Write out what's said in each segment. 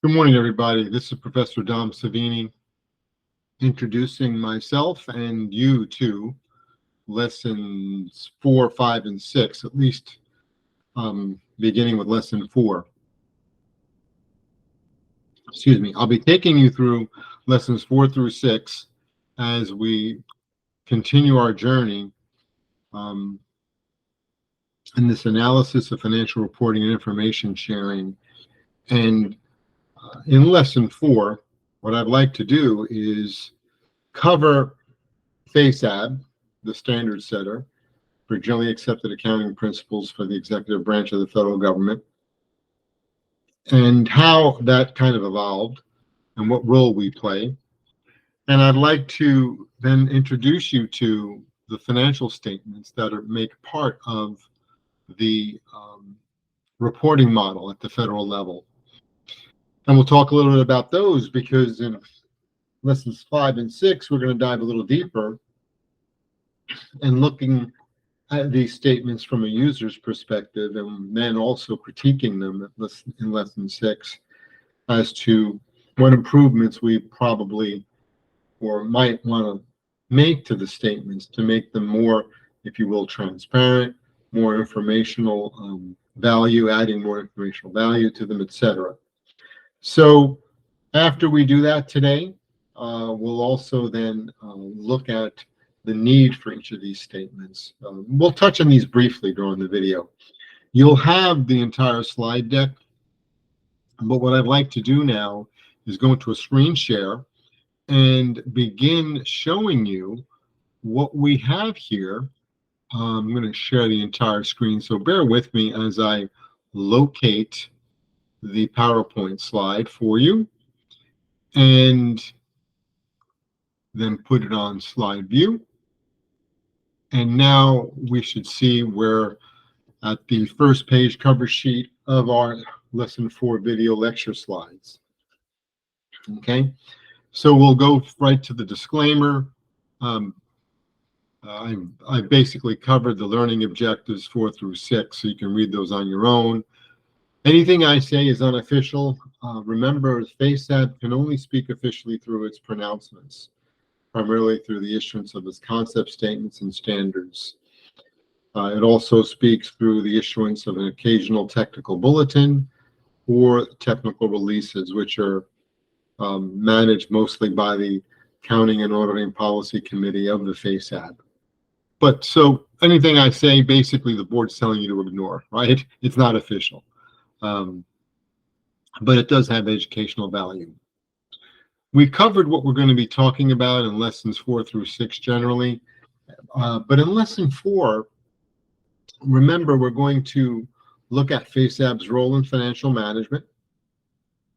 Good morning, everybody. This is Professor Dom Savini introducing myself and you to lessons 4, 5, and 6, at least beginning with lesson 4. Excuse me. I'll be taking you through lessons 4 through 6 as we continue our journey in this analysis of financial reporting and information sharing. And in lesson 4, what I'd like to do is cover FASAB, the standard setter for generally accepted accounting principles for the executive branch of the federal government, and how that kind of evolved and what role we play. And I'd like to then introduce you to the financial statements that make part of the reporting model at the federal level. And we'll talk a little bit about those because in lessons 5 and 6, we're going to dive a little deeper and looking at these statements from a user's perspective, and then also critiquing them in lesson 6 as to what improvements we probably or might want to make to the statements to make them more, if you will, transparent, more informational value, adding more informational value to them, etc. So after we do that today, we'll also then look at the need for each of these statements. We'll touch on these briefly during the video. You'll have the entire slide deck, but what I'd like to do now is go into a screen share and begin showing you what we have here. I'm going to share the entire screen, so bear with me as I locate the PowerPoint slide for you and then put it on slide view. And now we should see we're at the first page cover sheet of our lesson 4 video lecture slides. Okay, so we'll go right to the disclaimer. I basically covered the learning objectives 4 through 6, so you can read those on your own. Anything I say is unofficial. Remember, FASAB can only speak officially through its pronouncements, primarily through the issuance of its concept statements and standards. It also speaks through the issuance of an occasional technical bulletin or technical releases, which are managed mostly by the Accounting and Auditing Policy Committee of the FASAB. But so anything I say, basically the board's telling you to ignore, right? It's not official. But it does have educational value. We covered what we're going to be talking about in lessons 4 through 6 generally. But in lesson 4, remember, we're going to look at FASAB's role in financial management.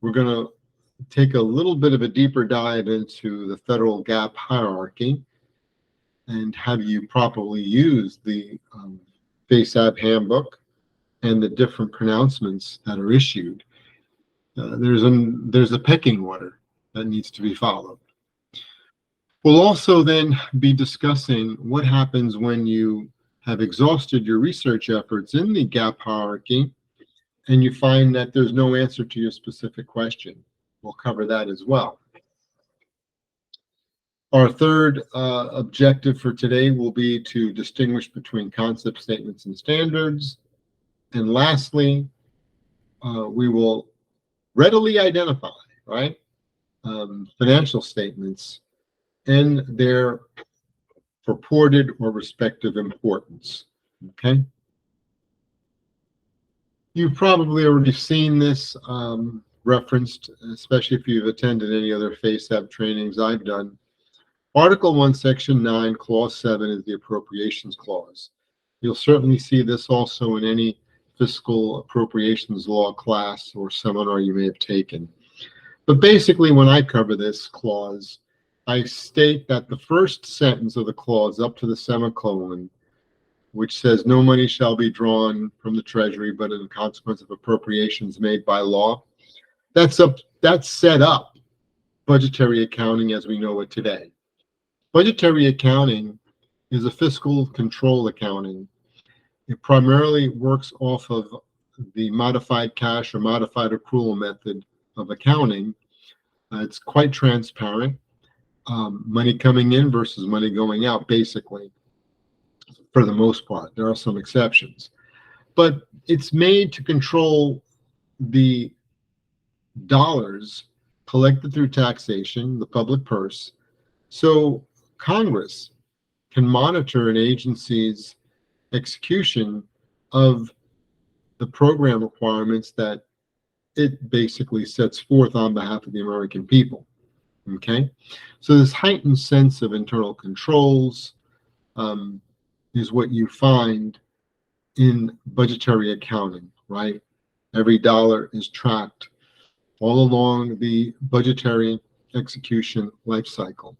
We're going to take a little bit of a deeper dive into the federal GAAP hierarchy and have you properly use the FASAB handbook and the different pronouncements that are issued. There's a pecking order that needs to be followed. We'll also then be discussing what happens when you have exhausted your research efforts in the GAAP hierarchy and you find that there's no answer to your specific question. We'll cover that as well. Our third objective for today will be to distinguish between concept statements and standards. And lastly, we will readily identify, right, financial statements and their purported or respective importance. Okay. You've probably already seen this referenced, especially if you've attended any other FASAB trainings I've done. Article 1, Section 9, Clause 7 is the appropriations clause. You'll certainly see this also in any fiscal appropriations law class or seminar you may have taken. But basically, when I cover this clause, I state that the first sentence of the clause up to the semicolon, which says no money shall be drawn from the Treasury but in consequence of appropriations made by law, that's set up budgetary accounting as we know it today. Budgetary accounting is a fiscal control accounting. It primarily works off of the modified cash or modified accrual method of accounting. It's quite transparent. Money coming in versus money going out, basically, for the most part. There are some exceptions. But it's made to control the dollars collected through taxation, the public purse, so Congress can monitor an agency's execution of the program requirements that it basically sets forth on behalf of the American people. Okay, so this heightened sense of internal controls is what you find in budgetary accounting, right? Every dollar is tracked all along the budgetary execution life cycle.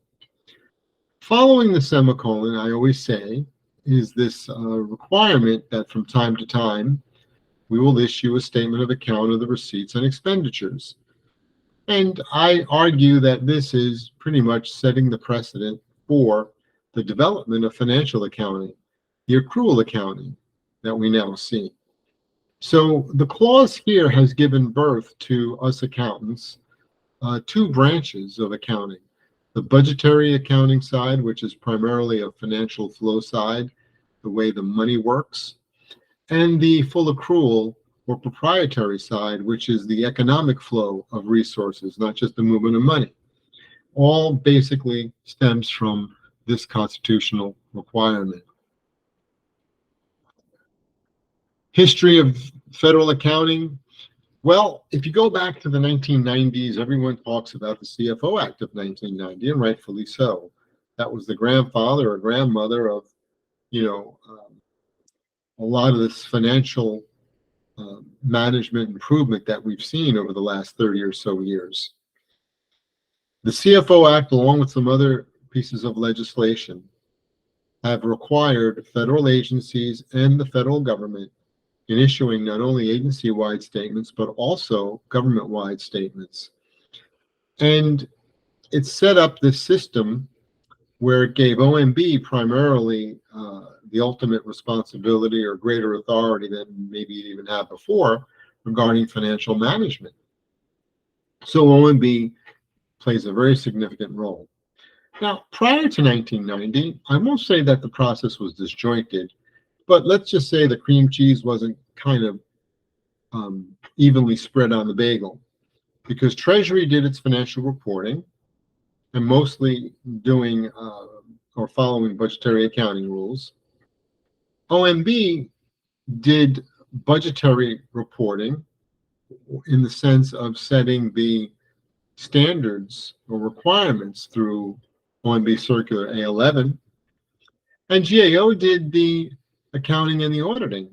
Following the semicolon, I always say, is this requirement that from time to time we will issue a statement of account of the receipts and expenditures. And I argue that this is pretty much setting the precedent for the development of financial accounting, the accrual accounting that we now see. So the clause here has given birth to us accountants, two branches of accounting. The budgetary accounting side, which is primarily a financial flow side, the way the money works, and the full accrual or proprietary side, which is the economic flow of resources, not just the movement of money. All basically stems from this constitutional requirement. History of federal accounting. Well, if you go back to the 1990s, everyone talks about the CFO Act of 1990, and rightfully so. That was the grandfather or grandmother of, a lot of this financial management improvement that we've seen over the last 30 or so years. The CFO Act, along with some other pieces of legislation, have required federal agencies and the federal government in issuing not only agency-wide statements, but also government-wide statements. And it set up this system where it gave OMB primarily the ultimate responsibility or greater authority than maybe it even had before regarding financial management. So OMB plays a very significant role. Now, prior to 1990, I won't say that the process was disjointed, but let's just say the cream cheese wasn't kind of evenly spread on the bagel, because Treasury did its financial reporting and mostly doing or following budgetary accounting rules. OMB did budgetary reporting in the sense of setting the standards or requirements through OMB Circular A11, and GAO did the accounting and the auditing.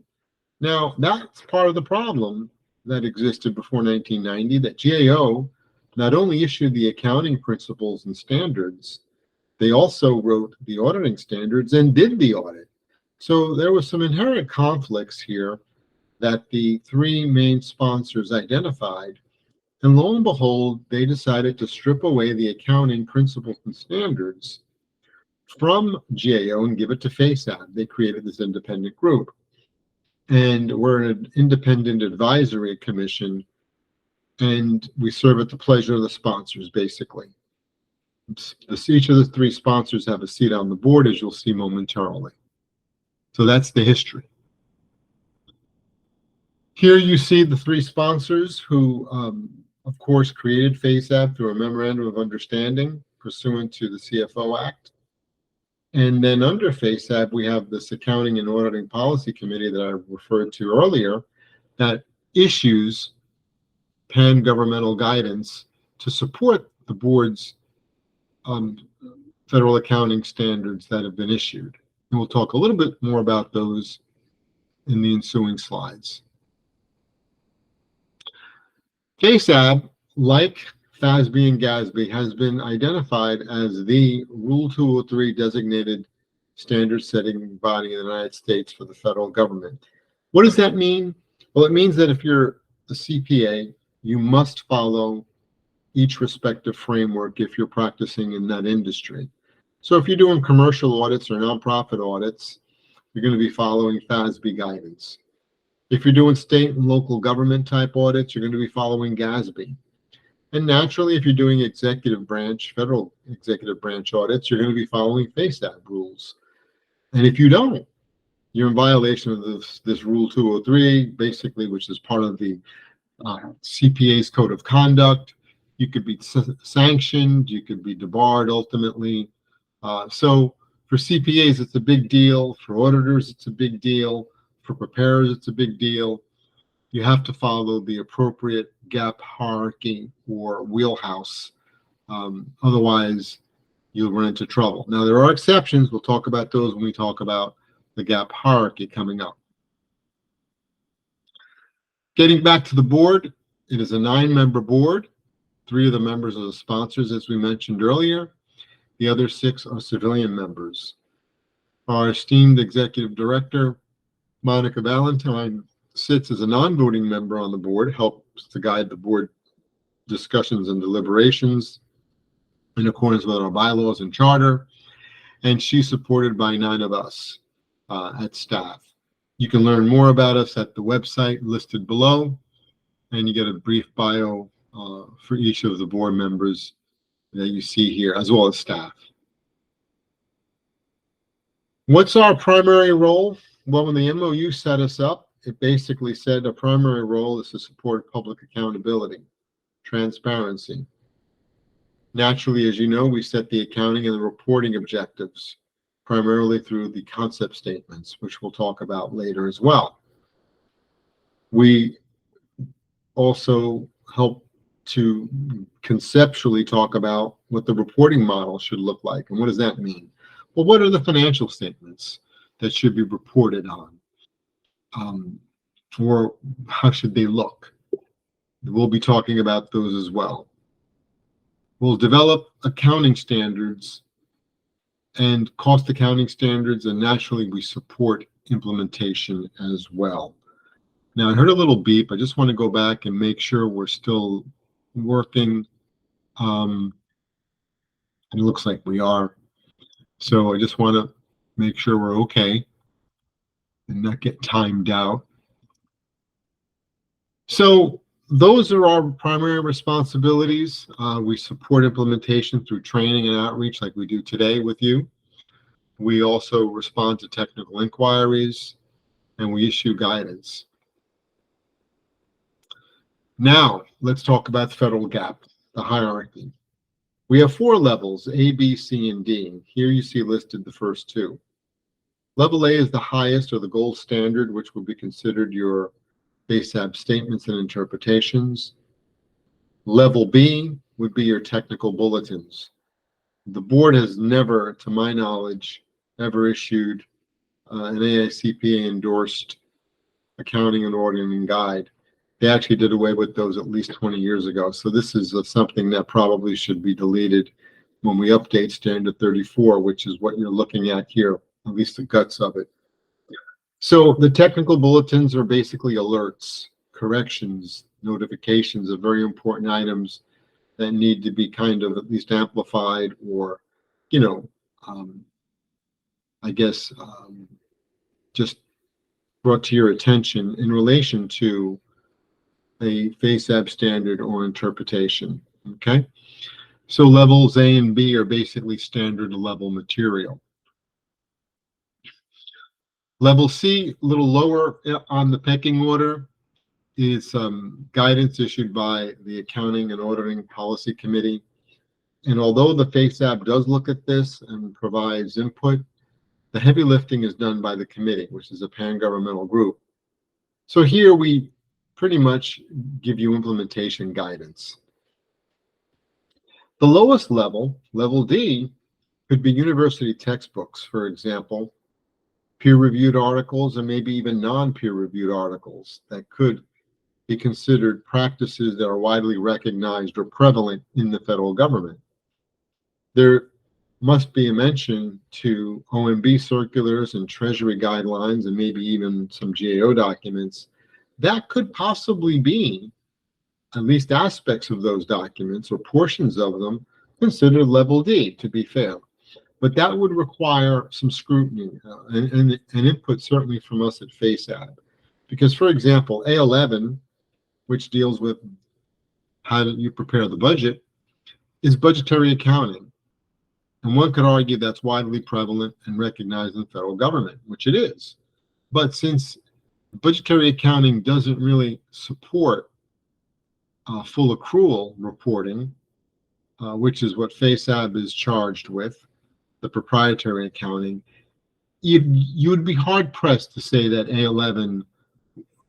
Now, that's part of the problem that existed before 1990, that GAO not only issued the accounting principles and standards, they also wrote the auditing standards and did the audit. So there was some inherent conflicts here that the three main sponsors identified, and lo and behold, they decided to strip away the accounting principles and standards from GAO and give it to FASAB. They created this independent group. And we're an independent advisory commission, and we serve at the pleasure of the sponsors, basically. Each of the three sponsors have a seat on the board, as you'll see momentarily. So that's the history. Here you see the three sponsors who, of course, created FASAB through a memorandum of understanding pursuant to the CFO Act. And then under FASAB, we have this Accounting and Auditing Policy Committee that I referred to earlier that issues pan-governmental guidance to support the board's federal accounting standards that have been issued. And we'll talk a little bit more about those in the ensuing slides. FASAB, like FASB and GASB, has been identified as the Rule 203 designated standard setting body in the United States for the federal government. What does that mean? Well, it means that if you're a CPA, you must follow each respective framework if you're practicing in that industry. So if you're doing commercial audits or nonprofit audits, you're going to be following FASB guidance. If you're doing state and local government type audits, you're going to be following GASB. And naturally, if you're doing federal executive branch audits, you're going to be following FASAB rules. And if you don't, you're in violation of this Rule 203, basically, which is part of the CPA's code of conduct. You could be sanctioned, you could be debarred ultimately. So for CPAs, it's a big deal. For auditors, it's a big deal. For preparers, it's a big deal. You have to follow the appropriate gap hierarchy or wheelhouse. Otherwise, you'll run into trouble. Now, there are exceptions. We'll talk about those when we talk about the gap hierarchy coming up. Getting back to the board, it is a 9-member board. 3 of the members are the sponsors, as we mentioned earlier. The other 6 are civilian members. Our esteemed executive director, Monica Valentine, sits as a non-voting member on the board, helps to guide the board discussions and deliberations in accordance with our bylaws and charter, and she's supported by 9 of us at staff. You can learn more about us at the website listed below, and you get a brief bio for each of the board members that you see here, as well as staff. What's our primary role? Well, when the MOU set us up, it basically said a primary role is to support public accountability, transparency. Naturally, as you know, we set the accounting and the reporting objectives, primarily through the concept statements, which we'll talk about later as well. We also help to conceptually talk about what the reporting model should look like. And what does that mean? Well, what are the financial statements that should be reported on? Or how should they look? We'll be talking about those as well. We'll develop accounting standards and cost accounting standards, and naturally we support implementation as well. Now, I heard a little beep. I just want to go back and make sure we're still working. And it looks like we are. So I just want to make sure we're okay and not get timed out. So those are our primary responsibilities. We support implementation through training and outreach like we do today with you. We also respond to technical inquiries, and we issue guidance. Now, let's talk about the federal gap, the hierarchy. We have 4 levels, A, B, C, and D. Here you see listed the first 2. Level A is the highest, or the gold standard, which would be considered your FASAB statements and interpretations. Level B would be your technical bulletins. The board has never, to my knowledge, ever issued an AICPA endorsed accounting and auditing guide. They actually did away with those at least 20 years ago. So this is something that probably should be deleted when we update Standard 34, which is what you're looking at here, at least the guts of it. So the technical bulletins are basically alerts, corrections, notifications of very important items that need to be kind of at least amplified or, just brought to your attention in relation to a FASAB standard or interpretation, okay? So levels A and B are basically standard level material. Level C, a little lower on the pecking order, is guidance issued by the Accounting and Auditing Policy Committee. And although the FASAB does look at this and provides input, the heavy lifting is done by the committee, which is a pan-governmental group. So here we pretty much give you implementation guidance. The lowest level, level D, could be university textbooks, for example, peer-reviewed articles, and maybe even non-peer-reviewed articles that could be considered practices that are widely recognized or prevalent in the federal government. There must be a mention to OMB circulars and Treasury guidelines and maybe even some GAO documents that could possibly be, at least aspects of those documents or portions of them, considered level D, to be fair. But that would require some scrutiny and input, certainly from us at FASAB. Because, for example, A11, which deals with how do you prepare the budget, is budgetary accounting. And one could argue that's widely prevalent and recognized in the federal government, which it is. But since budgetary accounting doesn't really support full accrual reporting, which is what FASAB is charged with, the proprietary accounting, you would be hard pressed to say that A11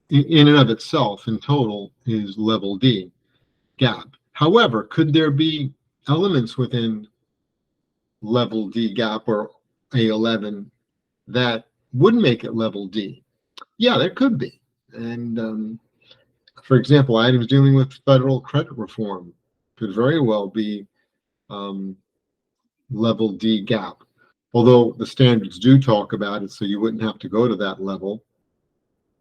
in and of itself in total is level D GAAP. However, could there be elements within level D GAAP or A11 that would make it level D? Yeah, there could be. And for example, items dealing with federal credit reform could very well be level D GAAP. Although the standards do talk about it, so you wouldn't have to go to that level.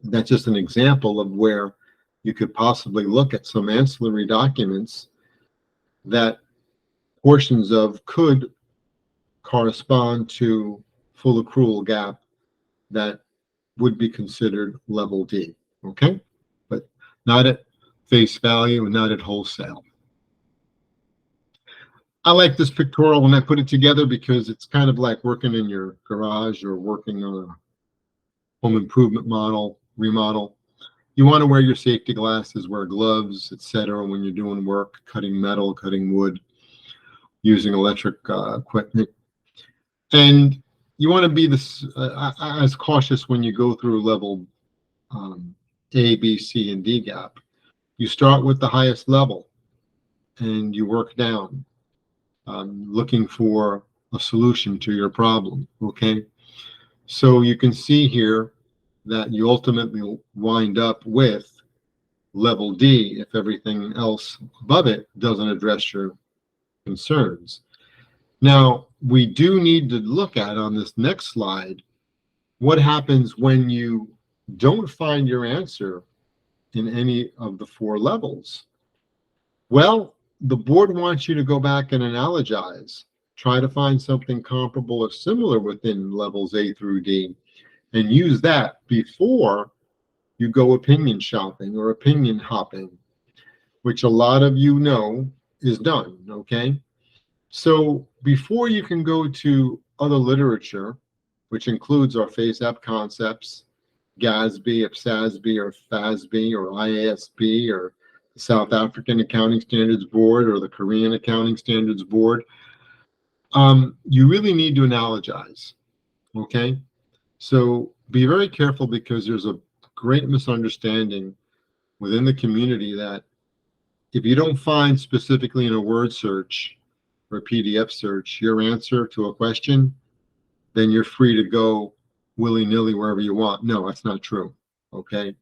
That's just an example of where you could possibly look at some ancillary documents that portions of could correspond to full accrual GAAP that would be considered level D, okay? But not at face value and not at wholesale. I like this pictorial when I put it together because it's kind of like working in your garage or working on a home improvement remodel. You want to wear your safety glasses, wear gloves, etc. when you're doing work, cutting metal, cutting wood, using electric equipment. And you want to be as cautious when you go through level A, B, C, and D GAAP. You start with the highest level and you work down, looking for a solution to your problem, okay? So you can see here that you ultimately wind up with level D if everything else above it doesn't address your concerns. Now, we do need to look at on this next slide what happens when you don't find your answer in any of the 4 levels. Well, the board wants you to go back and analogize, try to find something comparable or similar within levels A through D, and use that before you go opinion shopping or opinion hopping, which a lot of you know is done, okay? So before you can go to other literature, which includes our FASAB concepts, GASB, if SASB or FASB or IASB or the South African Accounting Standards Board or the Korean Accounting Standards Board, you really need to analogize, okay? So be very careful because there's a great misunderstanding within the community that if you don't find specifically in a word search or a PDF search your answer to a question, then you're free to go willy-nilly wherever you want. No, that's not true, okay?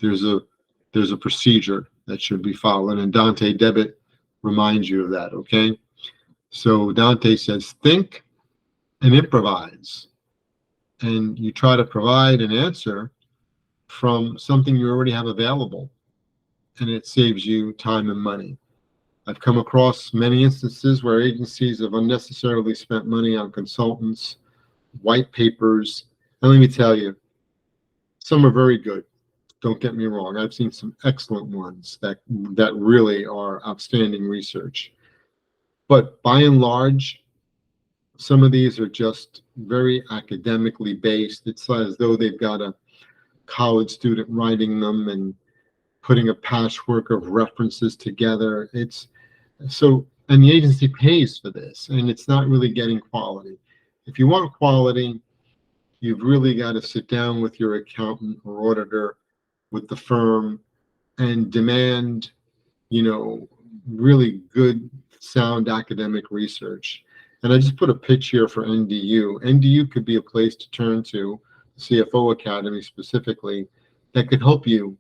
There's a procedure that should be followed, and Dante Debit reminds you of that, okay? So Dante says, think and improvise. And you try to provide an answer from something you already have available, and it saves you time and money. I've come across many instances where agencies have unnecessarily spent money on consultants, white papers, and let me tell you, some are very good. Don't get me wrong. I've seen some excellent ones that really are outstanding research. But by and large, some of these are just very academically based. It's as though they've got a college student writing them and putting a patchwork of references together. And the agency pays for this, and it's not really getting quality. If you want quality, you've really got to sit down with your accountant or auditor, with the firm, and demand, really good, sound academic research. And I just put a pitch here for NDU. NDU could be a place to turn to, CFO Academy specifically, that could help you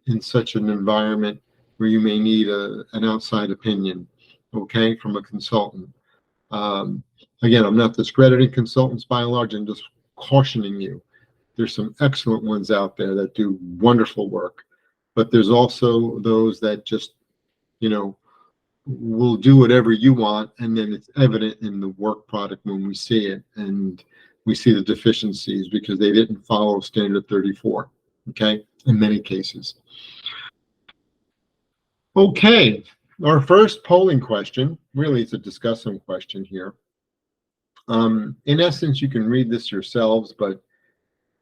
in such an environment where you may need an outside opinion, okay, from a consultant. Again, I'm not discrediting consultants by and large, I'm just cautioning you. There's some excellent ones out there that do wonderful work, but there's also those that just, will do whatever you want, and then it's evident in the work product when we see it, and we see the deficiencies because they didn't follow standard 34, okay, in many cases. Okay, Our first polling question, really it's a discussion question here. In essence, you can read this yourselves, but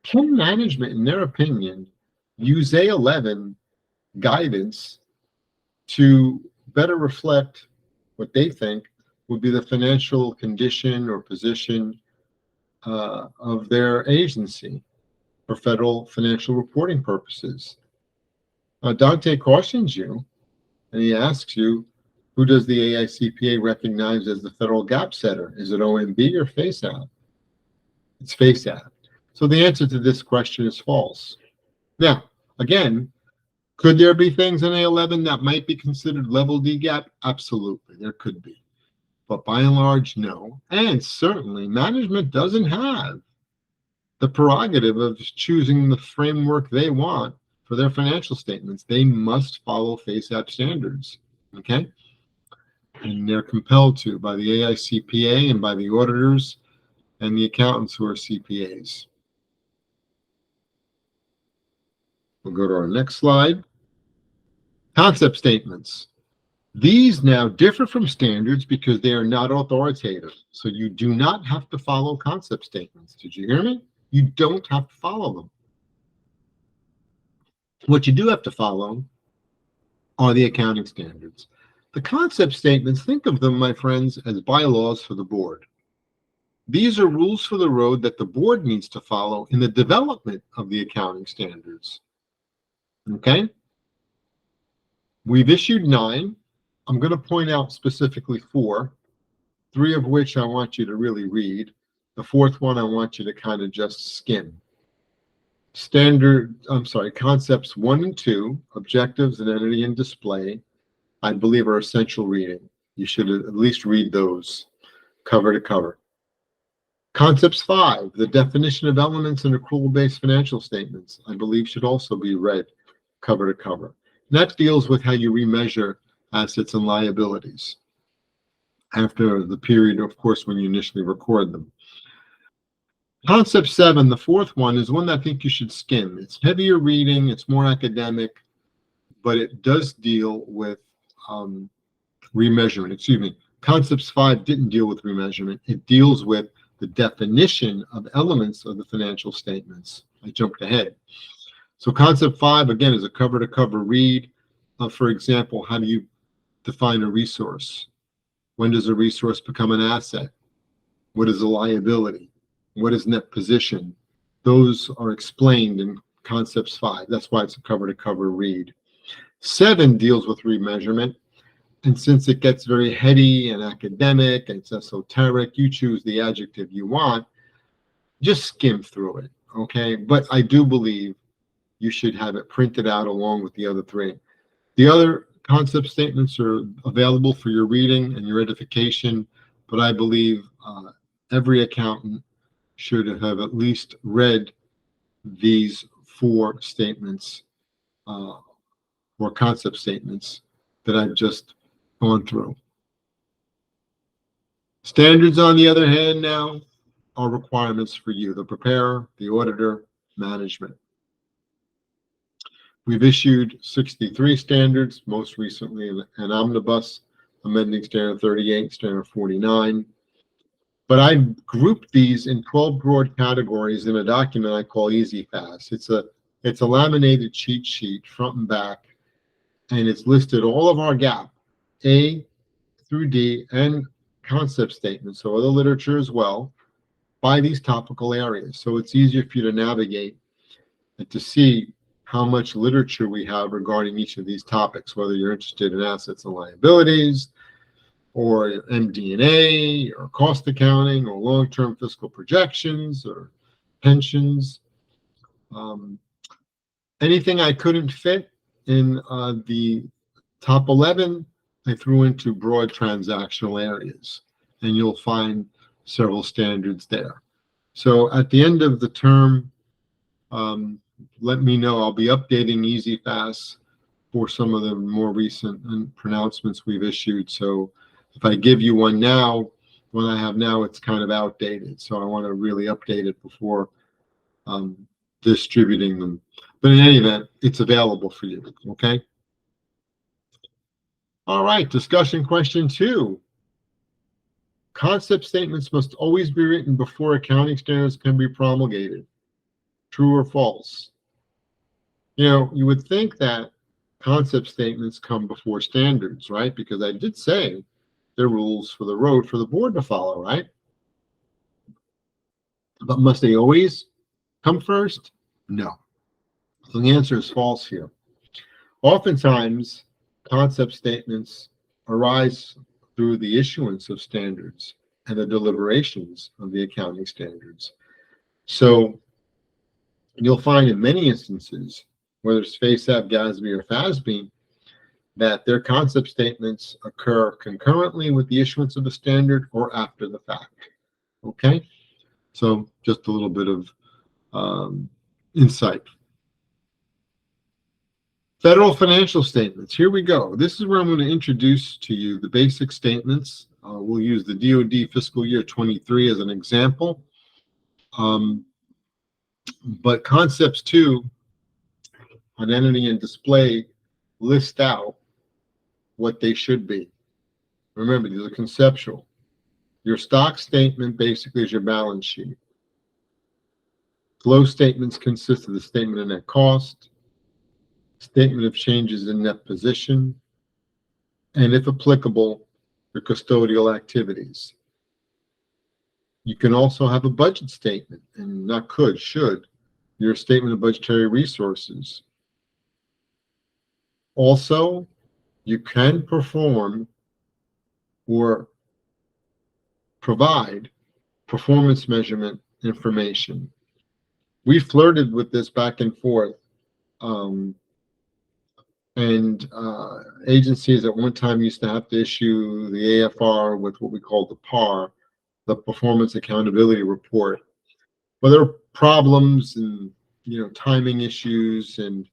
can management, in their opinion, use A11 guidance to better reflect what they think would be the financial condition or position of their agency for federal financial reporting purposes? Dante cautions you, and he asks you, who does the AICPA recognize as the federal gap setter? Is it OMB or FASAB? It's FASAB. So the answer to this question is false. Now, again, could there be things in A11 that might be considered level D gap? Absolutely, there could be. But by and large, no. And certainly, management doesn't have the prerogative of choosing the framework they want for their financial statements. They must follow FASAB standards, okay? And they're compelled to by the AICPA and by the auditors and the accountants who are CPAs. We'll go to our next slide. Concept statements. These now differ from standards because they are not authoritative. So you do not have to follow concept statements. Did you hear me? You don't have to follow them. What you do have to follow are the accounting standards. The concept statements, think of them, my friends, as bylaws for the board. These are rules for the road that the board needs to follow in the development of the accounting standards. Okay? We've issued 9. I'm going to point out specifically 4, 3 of which I want you to really read. The 4th one I want you to kind of just skim. Concepts 1 and 2, objectives and entity and display, I believe are essential reading. You should at least read those cover to cover. Concepts 5, the definition of elements in accrual-based financial statements, I believe should also be read cover to cover. And that deals with how you remeasure assets and liabilities after the period, of course, when you initially record them. Concept 7, the 4th one, is one that I think you should skim. It's heavier reading, it's more academic, but it does deal with remeasurement. Excuse me. Concepts 5 didn't deal with remeasurement. It deals with the definition of elements of the financial statements. I jumped ahead. So concept 5, again, is a cover-to-cover read. For example, how do you define a resource? When does a resource become an asset? What is a liability? What is net position? Those are explained in concepts 5. That's why it's a cover-to-cover read. 7 deals with remeasurement. And since it gets very heady and academic and it's esoteric, you choose the adjective you want. Just skim through it, okay? But I do believe you should have it printed out along with the other 3. The other concept statements are available for your reading and your edification, but I believe every accountant should have at least read these 4 statements or concept statements that I've just gone through. Standards, on the other hand, now are requirements for you, the preparer, the auditor, management. We've issued 63 standards, most recently an omnibus, amending Standard 38, Standard 49. But I've grouped these in 12 broad categories in a document I call EasyFast. It's a laminated cheat sheet, front and back, and it's listed all of our gap, A through D, and concept statements, so other literature as well, by these topical areas. So it's easier for you to navigate and to see how much literature we have regarding each of these topics, whether you're interested in assets and liabilities, or MD&A, or cost accounting, or long-term fiscal projections, or pensions. Anything I couldn't fit in the top 11, I threw into broad transactional areas, and you'll find several standards there. So at the end of the term, let me know. I'll be updating EasyFast for some of the more recent pronouncements we've issued. So if I give you one now, one I have now, it's kind of outdated. So I want to really update it before distributing them. But in any event, it's available for you, okay? All right, discussion question 2. Concept statements must always be written before accounting standards can be promulgated. True or false? You would think that concept statements come before standards, right? Because I did say they're rules for the road for the board to follow, right? But must they always come first? No. So the answer is false here. Oftentimes, concept statements arise through the issuance of standards and the deliberations of the accounting standards. So you'll find in many instances, whether it's FASAB, GASB, or FASB, that their concept statements occur concurrently with the issuance of a standard or after the fact. Okay? So just a little bit of insight. Federal financial statements. Here we go. This is where I'm going to introduce to you the basic statements. We'll use the DoD fiscal year 23 as an example. But concepts 2 on entity and display list out what they should be. Remember, these are conceptual. Your stock statement basically is your balance sheet. Flow statements consist of the statement of net cost, statement of changes in net position, and if applicable, your custodial activities. You can also have a budget statement, and not could, should, your statement of budgetary resources. Also, you can perform or provide performance measurement information. We flirted with this back and forth, and agencies at one time used to have to issue the AFR with what we call the PAR, the Performance Accountability Report. But there are problems and timing issues, and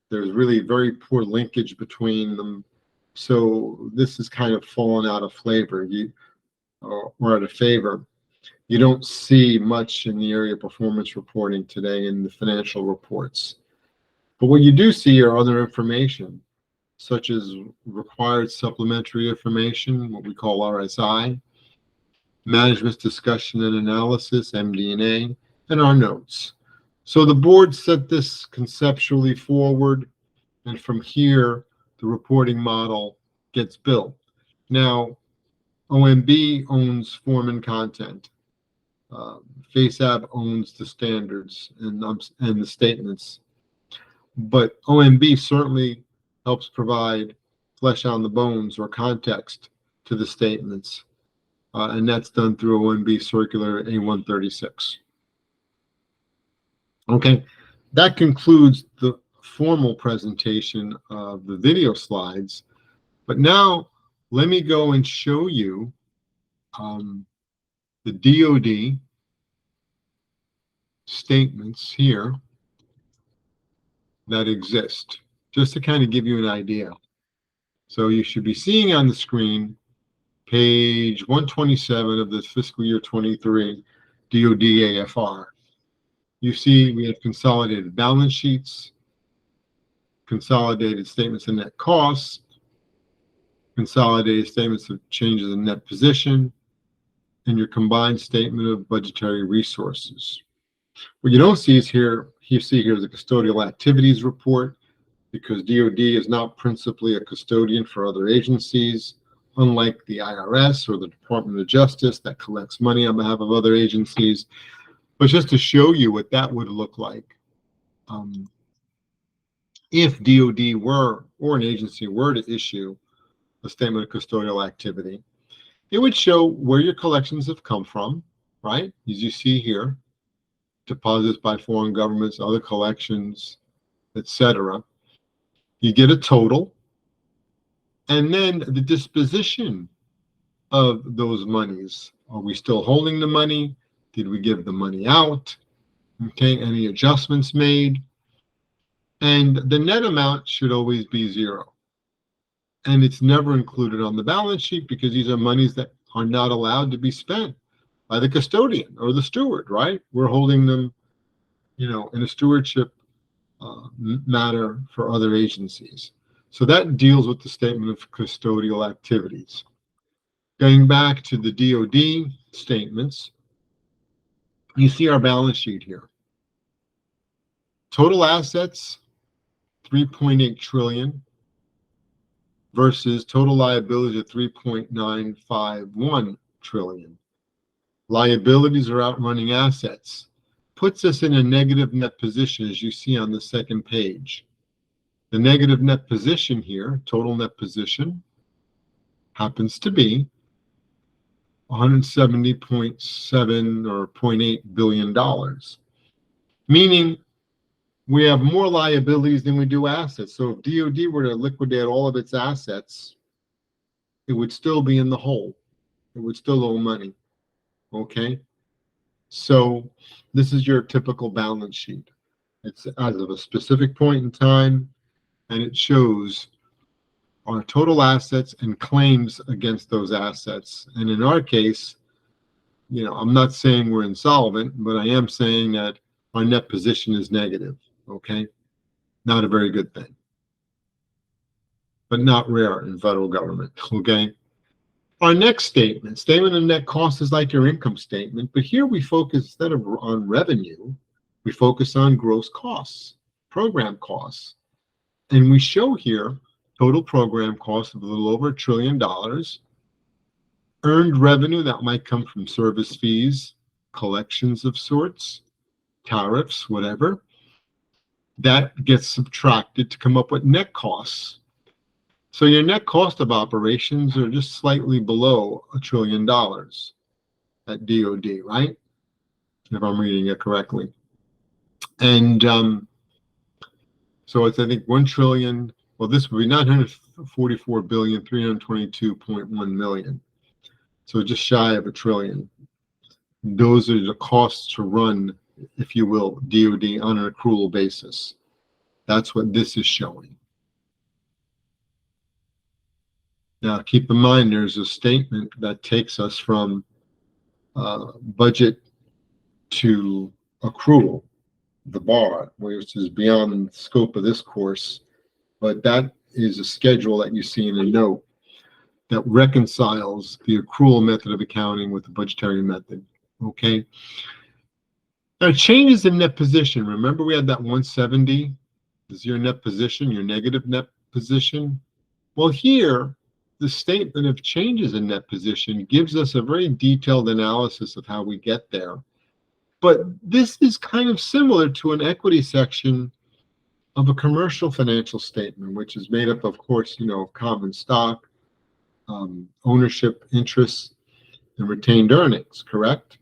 there's really very poor linkage between them. So this has kind of fallen out of flavor, or out of favor. You don't see much in the area of performance reporting today in the financial reports. But what you do see are other information, such as required supplementary information, what we call RSI, management's discussion and analysis, MD&A, and our notes. So the board set this conceptually forward, and from here, the reporting model gets built. Now, OMB owns form and content. FASAB owns the standards and the statements. But OMB certainly helps provide flesh on the bones or context to the statements. And that's done through OMB Circular A136. Okay, that concludes the formal presentation of the video slides. But now let me go and show you the DoD statements here that exist, just to kind of give you an idea. So you should be seeing on the screen page 127 of the fiscal year 23 DoD AFR. You see we have consolidated balance sheets, consolidated statements of net costs, consolidated statements of changes in net position, and your combined statement of budgetary resources. What you don't see is here, you see here the custodial activities report, because DoD is not principally a custodian for other agencies, unlike the IRS or the Department of Justice that collects money on behalf of other agencies. But just to show you what that would look like, if DoD were, or an agency were to issue a statement of custodial activity, it would show where your collections have come from, right? As you see here, deposits by foreign governments, other collections, etc. You get a total, and then the disposition of those monies. Are we still holding the money? Did we give the money out? Okay, any adjustments made? And the net amount should always be zero. And it's never included on the balance sheet because these are monies that are not allowed to be spent by the custodian or the steward, right? We're holding them, in a stewardship matter for other agencies. So that deals with the statement of custodial activities. Going back to the DoD statements, you see our balance sheet here. Total assets, 3.8 trillion versus total liabilities of 3.951 trillion. Liabilities are outrunning assets. Puts us in a negative net position, as you see on the second page. The negative net position here, total net position, happens to be 170.7 or $0.8 billion, meaning we have more liabilities than we do assets. So if DoD were to liquidate all of its assets, it would still be in the hole. It would still owe money. Okay? So this is your typical balance sheet. It's as of a specific point in time, and it shows our total assets and claims against those assets. And in our case, I'm not saying we're insolvent, but I am saying that our net position is negative. Okay? Not a very good thing, but not rare in federal government. Okay? Our next statement of net cost, is like your income statement, but here we focus, instead of on revenue, we focus on gross costs, program costs. And we show here total program costs of a little over $1 trillion, earned revenue that might come from service fees, collections of sorts, tariffs, whatever. That gets subtracted to come up with net costs. So your net cost of operations are just slightly below $1 trillion at DoD, right? If I'm reading it correctly. And so it's, I think, 1 trillion. Well, this would be 944,322.1 million. So just shy of $1 trillion. Those are the costs to run, if you will, DoD on an accrual basis. That's what this is showing. Now, keep in mind, there's a statement that takes us from budget to accrual, the bar, which is beyond the scope of this course, but that is a schedule that you see in a note that reconciles the accrual method of accounting with the budgetary method. Okay. Now, changes in net position. Remember, we had that 170 is your net position, your negative net position. Well, here, the statement of changes in net position gives us a very detailed analysis of how we get there. But this is kind of similar to an equity section of a commercial financial statement, which is made up, of course, of common stock, ownership interests, and retained earnings, correct?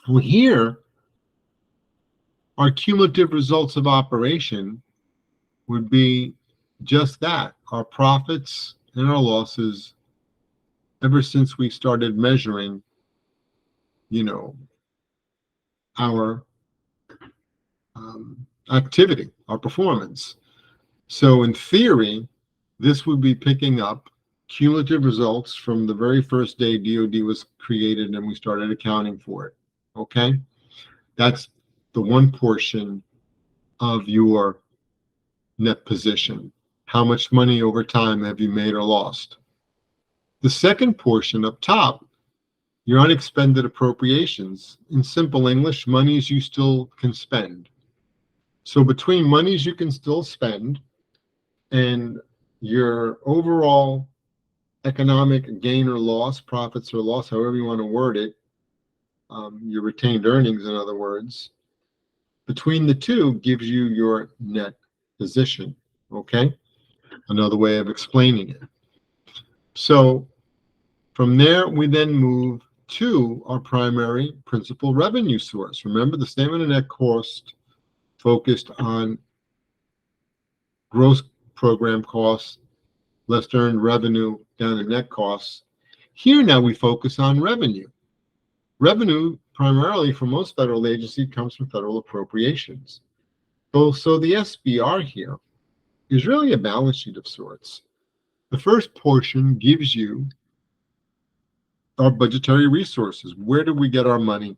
Well, here, our cumulative results of operation would be just that, our profits and our losses ever since we started measuring, our activity, our performance. So in theory, this would be picking up cumulative results from the very first day DoD was created and we started accounting for it. Okay? That's the one portion of your net position. How much money over time have you made or lost? The second portion up top, your unexpended appropriations. In simple English, monies you still can spend. So between monies you can still spend and your overall economic gain or loss, profits or loss, however you want to word it, your retained earnings, in other words, between the two gives you your net position. Okay? Another way of explaining it. So from there, we then move to our primary principal revenue source. Remember, the statement of net cost focused on gross program costs, less earned revenue down to net costs. Here now we focus on revenue. Revenue, primarily for most federal agencies, comes from federal appropriations. So the SBR here is really a balance sheet of sorts. The first portion gives you our budgetary resources. Where do we get our money?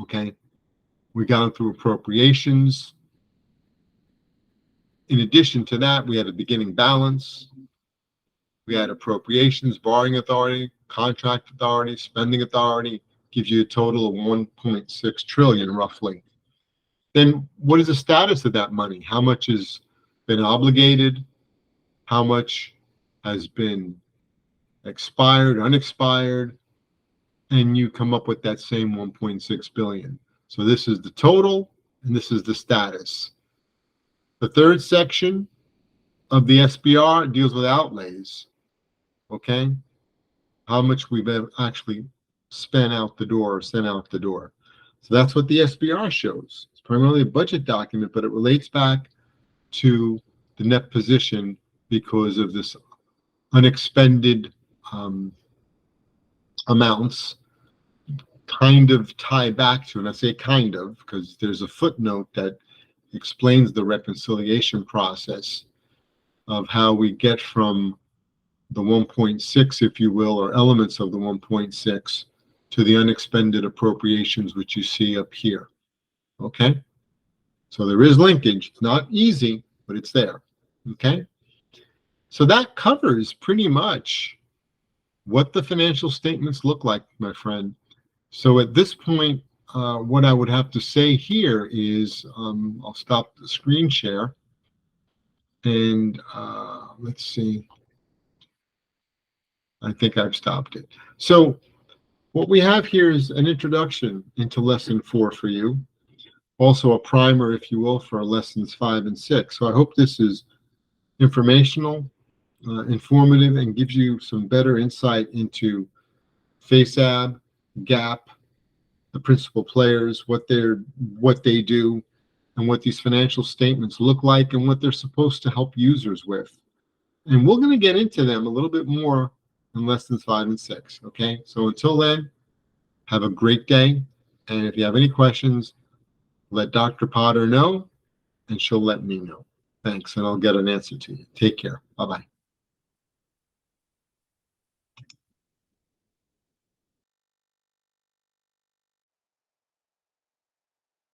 Okay. We got them through appropriations, in addition to that, we had a beginning balance. We had appropriations, borrowing authority, contract authority, spending authority, gives you a total of 1.6 trillion roughly. Then what is the status of that money? How much has been obligated? How much has been expired, unexpired? And you come up with that same 1.6 billion. So this is the total, and this is the status. The third section of the SBR deals with outlays. Okay, how much we've actually spent out the door or sent out the door. So that's what the SBR shows. It's primarily a budget document, but it relates back to the net position because of this unexpended amounts kind of tie back to, and I say kind of because there's a footnote that explains the reconciliation process of how we get from the 1.6, if you will, or elements of the 1.6 to the unexpended appropriations, which you see up here. Okay? So there is linkage. It's not easy, but it's there. Okay? So that covers pretty much what the financial statements look like, my friend. So at this point, what I would have to say here is, I'll stop the screen share and let's see. I think I've stopped it. So what we have here is an introduction into lesson 4 for you. Also a primer, if you will, for lessons 5 and 6. So I hope this is informational, informative, and gives you some better insight into FASAB, GAAP, the principal players, what they do, and what these financial statements look like, and what they're supposed to help users with. And we're going to get into them a little bit more in lessons 5 and 6. Okay, so until then, have a great day. And if you have any questions, let Dr. Potter know, and she'll let me know. Thanks, and I'll get an answer to you. Take care. Bye-bye.